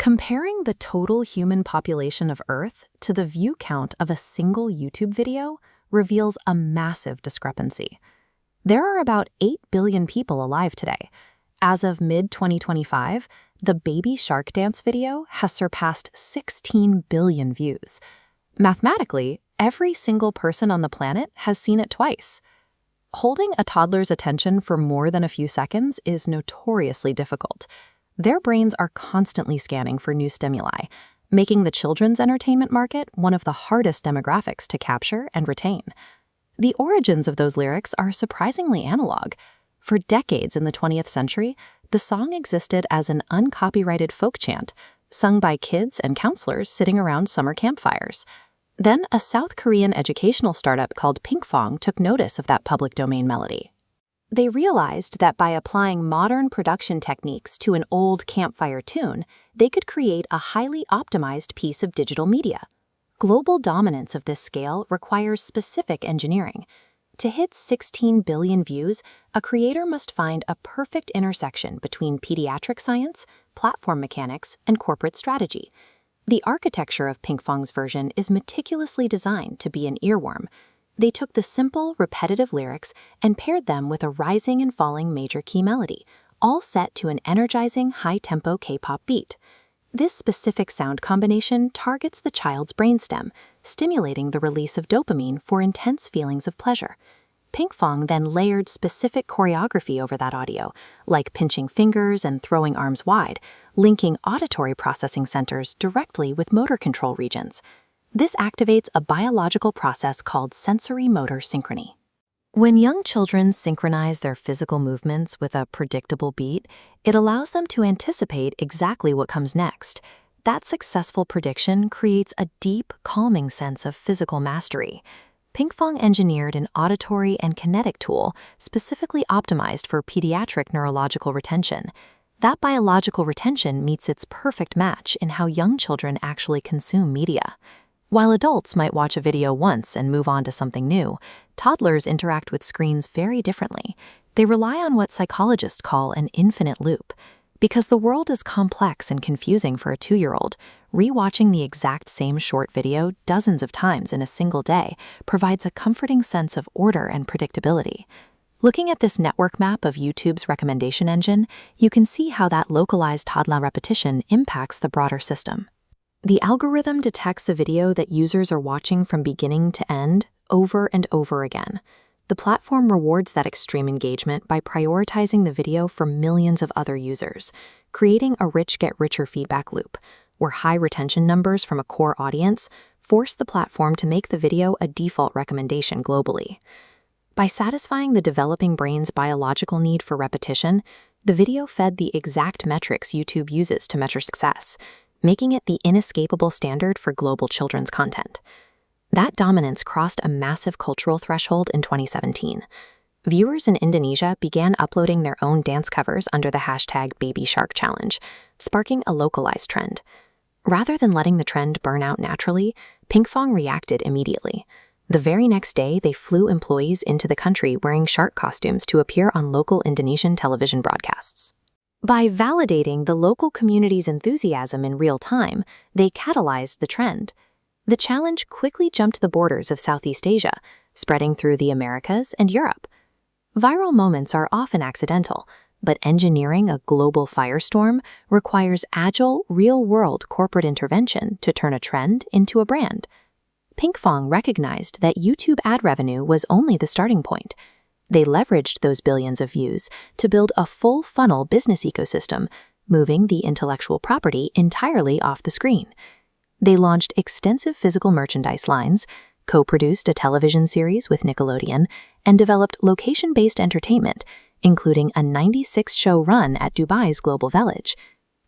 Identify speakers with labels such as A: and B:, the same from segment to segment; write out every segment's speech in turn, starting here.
A: Comparing the total human population of Earth to the view count of a single YouTube video reveals a massive discrepancy. There are about 8 billion people alive today. As of mid-2025, the baby shark dance video has surpassed 16 billion views. Mathematically, every single person on the planet has seen it twice. Holding a toddler's attention for more than a few seconds is notoriously difficult. Their brains are constantly scanning for new stimuli, making the children's entertainment market one of the hardest demographics to capture and retain. The origins of those lyrics are surprisingly analog. For decades in the 20th century, the song existed as an uncopyrighted folk chant, sung by kids and counselors sitting around summer campfires. Then a South Korean educational startup called Pinkfong took notice of that public domain melody. They realized that by applying modern production techniques to an old campfire tune, they could create a highly optimized piece of digital media. Global dominance of this scale requires specific engineering. To hit 16 billion views, a creator must find a perfect intersection between pediatric science, platform mechanics, and corporate strategy. The architecture of Pinkfong's version is meticulously designed to be an earworm. They took the simple, repetitive lyrics and paired them with a rising and falling major key melody, all set to an energizing, high-tempo K-pop beat. This specific sound combination targets the child's brainstem, stimulating the release of dopamine for intense feelings of pleasure. Pinkfong then layered specific choreography over that audio, like pinching fingers and throwing arms wide, linking auditory processing centers directly with motor control regions. This activates a biological process called sensory-motor synchrony. When young children synchronize their physical movements with a predictable beat, it allows them to anticipate exactly what comes next. That successful prediction creates a deep, calming sense of physical mastery. Pinkfong engineered an auditory and kinetic tool specifically optimized for pediatric neurological retention. That biological retention meets its perfect match in how young children actually consume media. While adults might watch a video once and move on to something new, toddlers interact with screens very differently. They rely on what psychologists call an infinite loop. Because the world is complex and confusing for a 2-year-old, rewatching the exact same short video dozens of times in a single day provides a comforting sense of order and predictability. Looking at this network map of YouTube's recommendation engine, you can see how that localized toddler repetition impacts the broader system. The algorithm detects a video that users are watching from beginning to end, over and over again. The platform rewards that extreme engagement by prioritizing the video for millions of other users, creating a rich-get-richer feedback loop, where high retention numbers from a core audience force the platform to make the video a default recommendation globally. By satisfying the developing brain's biological need for repetition, the video fed the exact metrics YouTube uses to measure success, making it the inescapable standard for global children's content. That dominance crossed a massive cultural threshold in 2017. Viewers in Indonesia began uploading their own dance covers under the hashtag #BabySharkChallenge, sparking a localized trend. Rather than letting the trend burn out naturally, Pinkfong reacted immediately. The very next day, they flew employees into the country wearing shark costumes to appear on local Indonesian television broadcasts. By validating the local community's enthusiasm in real time, they catalyzed the trend. The challenge quickly jumped the borders of Southeast Asia, spreading through the Americas and Europe. Viral moments are often accidental, but engineering a global firestorm requires agile, real-world corporate intervention to turn a trend into a brand. Pinkfong recognized that YouTube ad revenue was only the starting point. They leveraged those billions of views to build a full-funnel business ecosystem, moving the intellectual property entirely off the screen. They launched extensive physical merchandise lines, co-produced a television series with Nickelodeon, and developed location-based entertainment, including a 96-show run at Dubai's Global Village.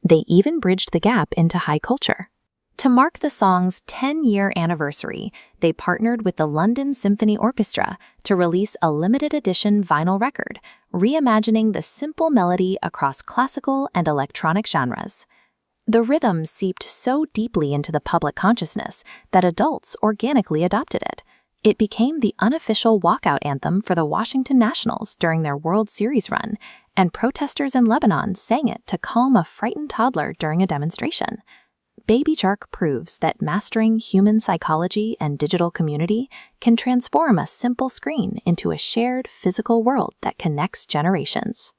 A: They even bridged the gap into high culture. To mark the song's 10-year anniversary, they partnered with the London Symphony Orchestra to release a limited edition vinyl record, reimagining the simple melody across classical and electronic genres. The rhythm seeped so deeply into the public consciousness that adults organically adopted it. It became the unofficial walkout anthem for the Washington Nationals during their World Series run, and protesters in Lebanon sang it to calm a frightened toddler during a demonstration. Baby Shark proves that mastering human psychology and digital community can transform a simple screen into a shared physical world that connects generations.